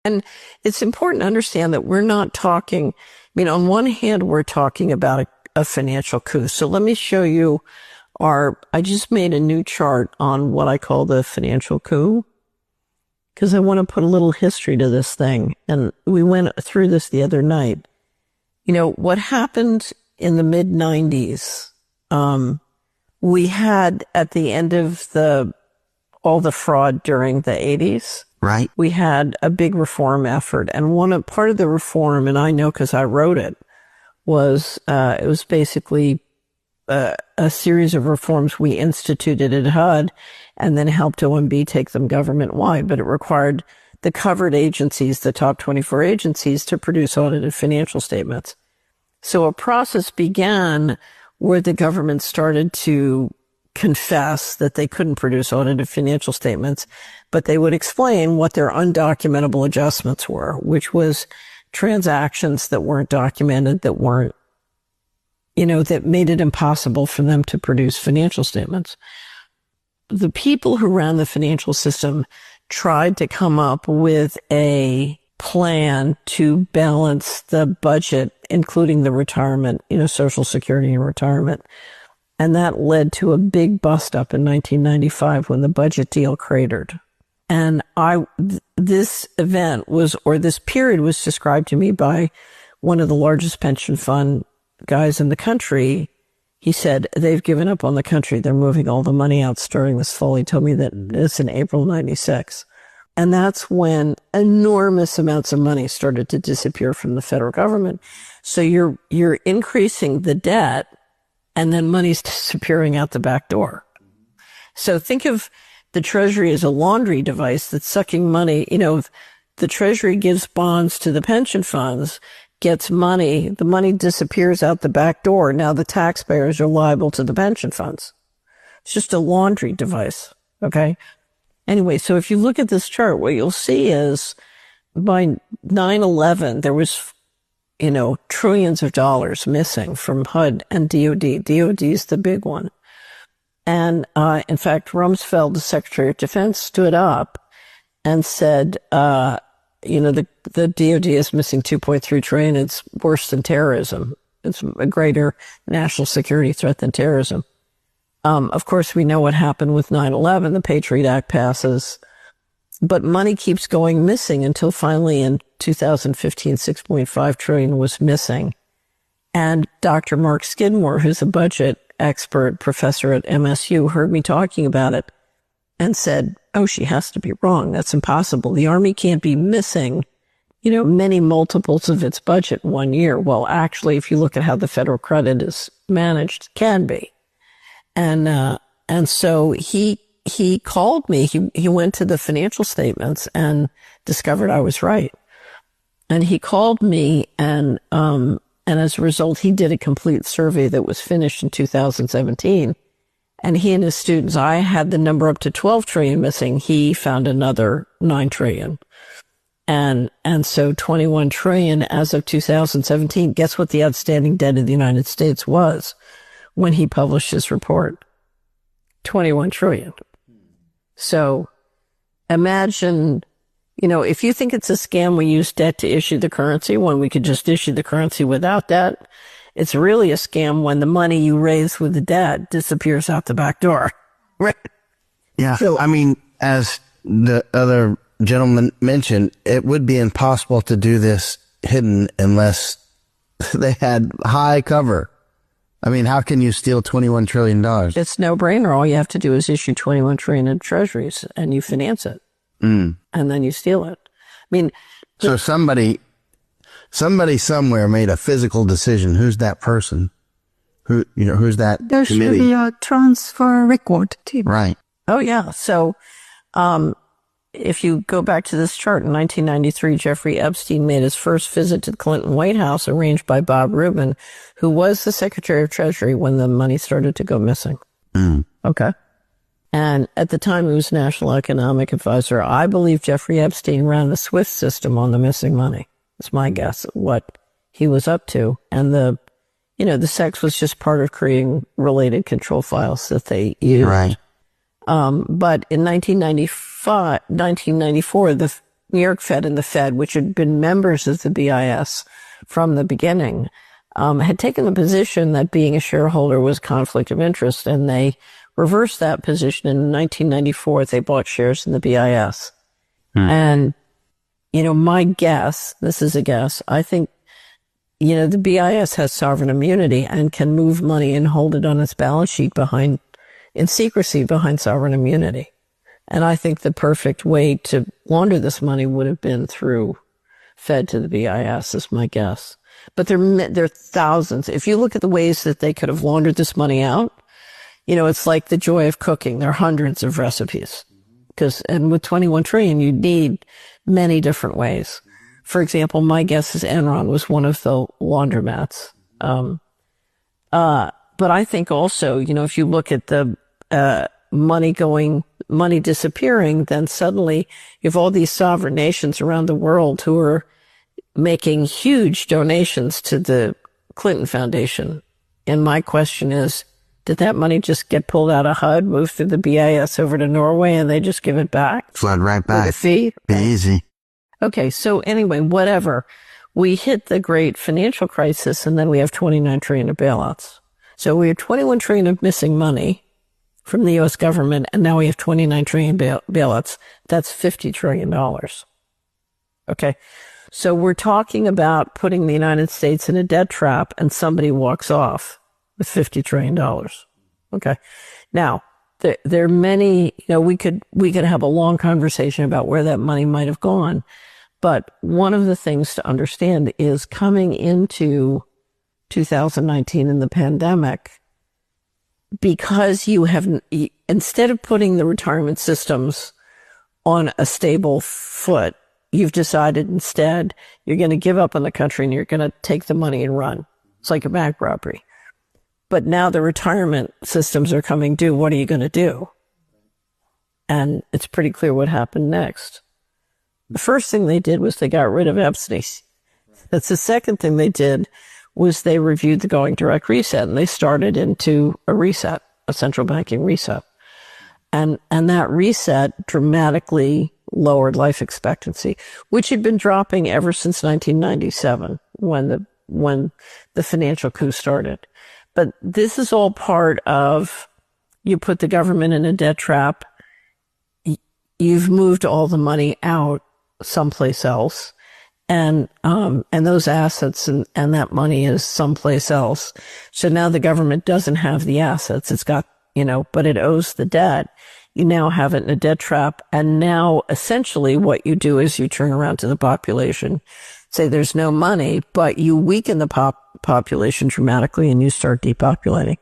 And it's important to understand that we're not talking, I mean, on one hand, we're talking about a financial coup. So let me show you I just made a new chart on what I call the financial coup, because I want to put a little history to this thing. And we went through this the other night. You know, what happened in the mid-90s, we had at the end of all the fraud during the 80s, right? We had a big reform effort. And part of the reform, and I know because I wrote it, was it was basically a series of reforms we instituted at HUD and then helped OMB take them government-wide. But it required the covered agencies, the top 24 agencies, to produce audited financial statements. So a process began where the government started to confess that they couldn't produce audited financial statements, but they would explain what their undocumentable adjustments were, which was transactions that weren't documented, that weren't, that made it impossible for them to produce financial statements. The people who ran the financial system tried to come up with a plan to balance the budget, including the retirement, Social Security and retirement. And that led to a big bust up in 1995 when the budget deal cratered. And this period was described to me by one of the largest pension fund guys in the country. He said, they've given up on the country. They're moving all the money out starting this fall. He told me that it's in April 96. And that's when enormous amounts of money started to disappear from the federal government. So you're increasing the debt, and then money's disappearing out the back door. So think of the Treasury as a laundry device that's sucking money. The Treasury gives bonds to the pension funds, gets money, the money disappears out the back door. Now the taxpayers are liable to the pension funds. It's just a laundry device. Okay. Anyway, so if you look at this chart, what you'll see is by 9/11, there was, trillions of dollars missing from HUD and DoD. DoD is the big one. And, in fact, Rumsfeld, the Secretary of Defense, stood up and said, the DoD is missing $2.3 trillion. It's worse than terrorism. It's a greater national security threat than terrorism. Of course, we know what happened with 9/11. The Patriot Act passes, but money keeps going missing until finally in 2015, $6.5 trillion was missing. And Dr. Mark Skidmore, who's a budget expert professor at MSU, heard me talking about it and said, oh, she has to be wrong. That's impossible. The Army can't be missing, many multiples of its budget 1 year. Well, actually, if you look at how the federal credit is managed, it can be. And so he called me. He went to the financial statements and discovered I was right. And he called me and as a result, he did a complete survey that was finished in 2017. And he and his students, I had the number up to 12 trillion missing. He found another 9 trillion. And so 21 trillion as of 2017. Guess what the outstanding debt of the United States was when he published his report? 21 trillion. So imagine, if you think it's a scam, we use debt to issue the currency when we could just issue the currency without debt. It's really a scam when the money you raise with the debt disappears out the back door. Right? Yeah. So, as the other gentleman mentioned, it would be impossible to do this hidden unless they had high cover. How can you steal $21 trillion? It's no brainer. All you have to do is issue 21 trillion in treasuries and you finance it. And then you steal it. So somebody somewhere made a physical decision. Who's that person? Who's that there committee? Should be a transfer record too. Right. Oh yeah. So, if you go back to this chart, in 1993, Jeffrey Epstein made his first visit to the Clinton White House, arranged by Bob Rubin, who was the Secretary of Treasury when the money started to go missing. Okay. And at the time, he was National Economic Advisor. I believe Jeffrey Epstein ran the SWIFT system on the missing money. That's my guess at what he was up to. And the SEC was just part of creating related control files that they used. Right. But in 1994, New York Fed and the Fed, which had been members of the BIS from the beginning, had taken the position that being a shareholder was conflict of interest, and they reversed that position. In 1994, they bought shares in the BIS. And, my guess, this is a guess, I think, the BIS has sovereign immunity and can move money and hold it on its balance sheet in secrecy behind sovereign immunity. And I think the perfect way to launder this money would have been through Fed to the BIS, is my guess. But there are thousands. If you look at the ways that they could have laundered this money out, it's like the joy of cooking. There are hundreds of recipes. And with 21 trillion, you need many different ways. For example, my guess is Enron was one of the laundromats. But I think also, if you look at the money disappearing, then suddenly you have all these sovereign nations around the world who are making huge donations to the Clinton Foundation. And my question is, did that money just get pulled out of HUD, move through the BIS over to Norway, and they just give it back? Flood right back. With a fee? Easy. Okay, so anyway, whatever. We hit the great financial crisis, and then we have 29 trillion of bailouts. So we have 21 trillion of missing money from the U.S. government, and now we have 29 trillion bailouts. That's $50 trillion. Okay. So we're talking about putting the United States in a debt trap, and somebody walks off with $50 trillion. Okay. Now, there are many, we could have a long conversation about where that money might have gone. But one of the things to understand is coming into 2019 in the pandemic, because you have, instead of putting the retirement systems on a stable foot, you've decided instead you're going to give up on the country and you're going to take the money and run. It's like a bank robbery. But now the retirement systems are coming due. What are you going to do? And it's pretty clear what happened next. The first thing they did was they got rid of Epstein. That's the second thing they did was they reviewed the going direct reset, and they started into a reset, a central banking reset. And that reset dramatically lowered life expectancy, which had been dropping ever since 1997 when the financial coup started. But this is all part of, you put the government in a debt trap, you've moved all the money out someplace else, and those assets and that money is someplace else. So now the government doesn't have the assets. It's got, but it owes the debt. You now have it in a debt trap. And now essentially what you do is you turn around to the population, say there's no money, but you weaken the population dramatically and you start depopulating.